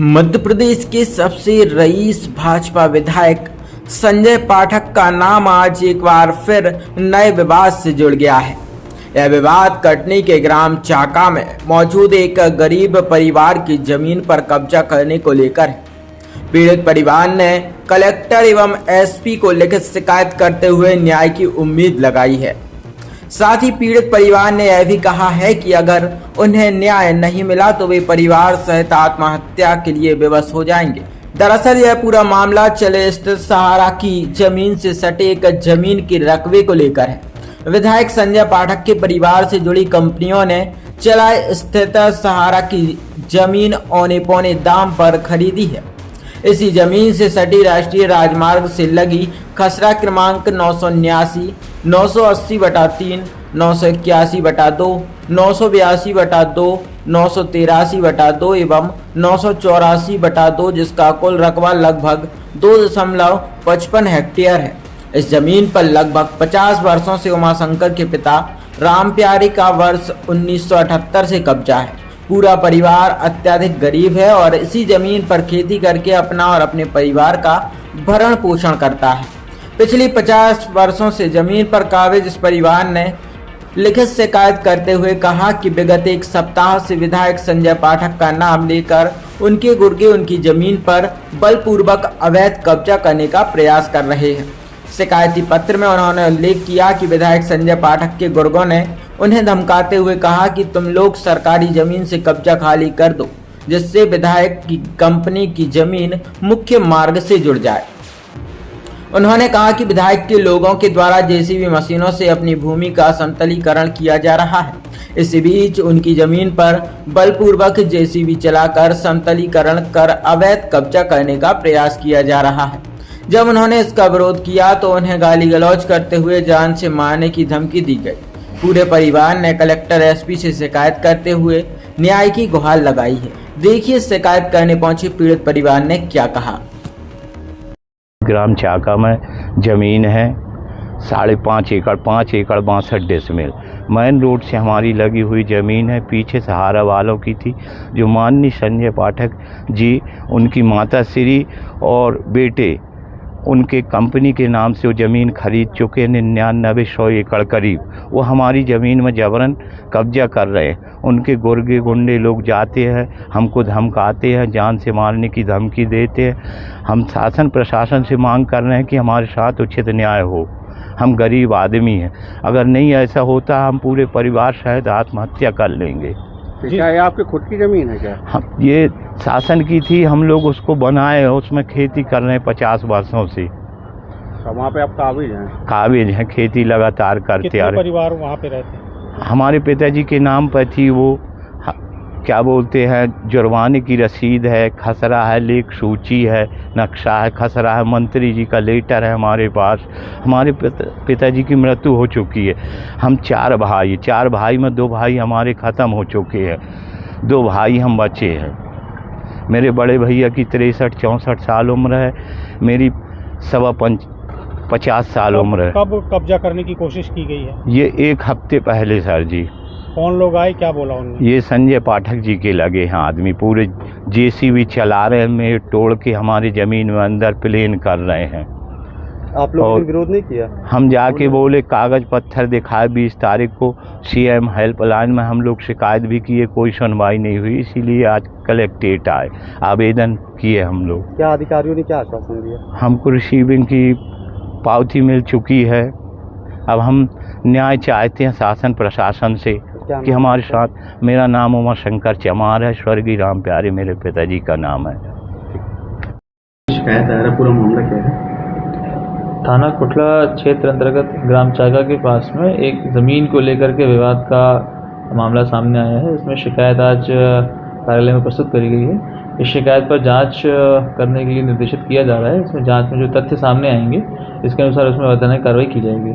मध्य प्रदेश के सबसे रईस भाजपा विधायक संजय पाठक का नाम आज एक बार फिर नए विवाद से जुड़ गया है। यह विवाद कटनी के ग्राम चाका में मौजूद एक गरीब परिवार की जमीन पर कब्जा करने को लेकर है। पीड़ित परिवार ने कलेक्टर एवं एसपी को लिखित शिकायत करते हुए न्याय की उम्मीद लगाई है। साथ ही पीड़ित परिवार ने यह भी कहा है कि अगर उन्हें न्याय नहीं मिला तो वे परिवार सहित आत्महत्या के लिए विवश हो जाएंगे। दरअसल यह पूरा मामला चले स्थित सहारा की जमीन से सटे एक जमीन के रकबे को लेकर है। विधायक संजय पाठक के परिवार से जुड़ी कंपनियों ने चलाए स्थित सहारा की जमीन औने पौने दाम पर खरीदी है। इसी जमीन से सटी राष्ट्रीय राजमार्ग से लगी खसरा क्रमांक 979, 980/3, 981/2, 982/2, 983/2 एवं 984/2 जिसका कुल रकबा लगभग 2.55 हेक्टेयर है। इस जमीन पर लगभग 50 वर्षों से उमाशंकर के पिता राम प्यारे का वर्ष 1978 से कब्जा है। पूरा परिवार अत्यधिक गरीब है और इसी जमीन पर खेती करके अपना और अपने परिवार का भरण पोषण करता है। पिछली 50 वर्षों से जमीन पर काबिज इस परिवार ने लिखित शिकायत करते हुए कहा कि विगत एक सप्ताह से विधायक संजय पाठक का नाम लेकर उनके गुर्गे उनकी जमीन पर बलपूर्वक अवैध कब्जा करने का प्रयास कर रहे हैं। शिकायती पत्र में उन्होंने उल्लेख किया कि विधायक संजय पाठक के गुर्गों ने उन्हें धमकाते हुए कहा कि तुम लोग सरकारी जमीन से कब्जा खाली कर दो, जिससे विधायक की कंपनी की जमीन मुख्य मार्ग से जुड़ जाए। उन्होंने कहा कि विधायक के लोगों के द्वारा जेसीबी मशीनों से अपनी भूमि का समतलीकरण किया जा रहा है। इसी बीच उनकी जमीन पर बलपूर्वक जेसीबी चलाकर समतलीकरण कर अवैध कब्जा करने का प्रयास किया जा रहा है। जब उन्होंने इसका विरोध किया तो उन्हें गाली गलौज करते हुए जान से मारने की धमकी दी गई। पूरे परिवार ने कलेक्टर एसपी से शिकायत करते हुए न्याय की गुहार लगाई है। देखिए शिकायत करने पहुंचे पीड़ित परिवार ने क्या कहा। ग्राम चाका में जमीन है 5.5 एकड़, 5 एकड़ 62 डेसिमल मेन रोड से हमारी लगी हुई ज़मीन है। पीछे सहारा वालों की थी, जो माननीय संजय पाठक जी, उनकी माता श्री और बेटे उनके कंपनी के नाम से वो ज़मीन खरीद चुके हैं 99-100 एकड़ करीब। वो हमारी ज़मीन में जबरन कब्जा कर रहे हैं। उनके गुर्गे गुंडे लोग जाते हैं, हमको धमकाते हैं, जान से मारने की धमकी देते हैं। हम शासन प्रशासन से मांग कर रहे हैं कि हमारे साथ उचित न्याय हो। हम गरीब आदमी हैं, अगर नहीं ऐसा होता हम पूरे परिवार शायद आत्महत्या कर लेंगे। क्या ये आपकी खुद की ज़मीन है क्या? हम ये शासन की थी, हम लोग उसको बनाए, उसमें खेती कर रहे हैं 50 वर्षों से। तो वहाँ पे आप काबिज हैं? काबिज हैं, खेती लगातार करते आ रहे। परिवार वहाँ पे रहते हैं? हमारे पिताजी के नाम पर थी वो क्या बोलते हैं, जुर्माने की रसीद है, खसरा है, लेख सूची है, नक्शा है, खसरा है, मंत्री जी का लेटर है हमारे पास। हमारे पिताजी की मृत्यु हो चुकी है। हम 4 भाई में 2 भाई हमारे ख़त्म हो चुके हैं, 2 भाई हम बचे हैं। मेरे बड़े भैया की 63-64 साल उम्र है, मेरी 50 साल उम्र है। कब कब्जा करने की कोशिश की गई है? ये 1 हफ्ते पहले सर जी। कौन लोग आए, क्या बोला उन्होंने? ये संजय पाठक जी के लगे हैं आदमी, पूरे जेसीबी चला रहे हैं, मेरे तोड़ के हमारी ज़मीन में अंदर प्लेन कर रहे हैं। आप लोगों ने विरोध नहीं किया? हम जाके बोले, कागज़ पत्थर दिखाए। 20 तारीख को सीएम हेल्पलाइन में हम लोग शिकायत भी किए, कोई सुनवाई नहीं हुई। इसीलिए आज कलेक्ट्रेट आए, आवेदन किए हम लोग। क्या अधिकारियों ने क्या आश्वासन दिया? हमको रिसीविंग की पावती मिल चुकी है। अब हम न्याय चाहते हैं शासन प्रशासन से कि हमारे साथ। मेरा नाम उमाशंकर चमार है, स्वर्गीय राम प्यारे मेरे पिताजी का नाम है। शिकायत है, पूरा मामला क्या है? थाना कुटला क्षेत्र अंतर्गत ग्राम चाका के पास में एक ज़मीन को लेकर के विवाद का मामला सामने आया है। इसमें शिकायत आज कार्यालय में प्रस्तुत करी गई है। इस शिकायत पर जांच करने के लिए निर्देशित किया जा रहा है। इसमें जांच में जो तथ्य सामने आएंगे इसके अनुसार उसमें वैधानिक कार्रवाई की जाएगी।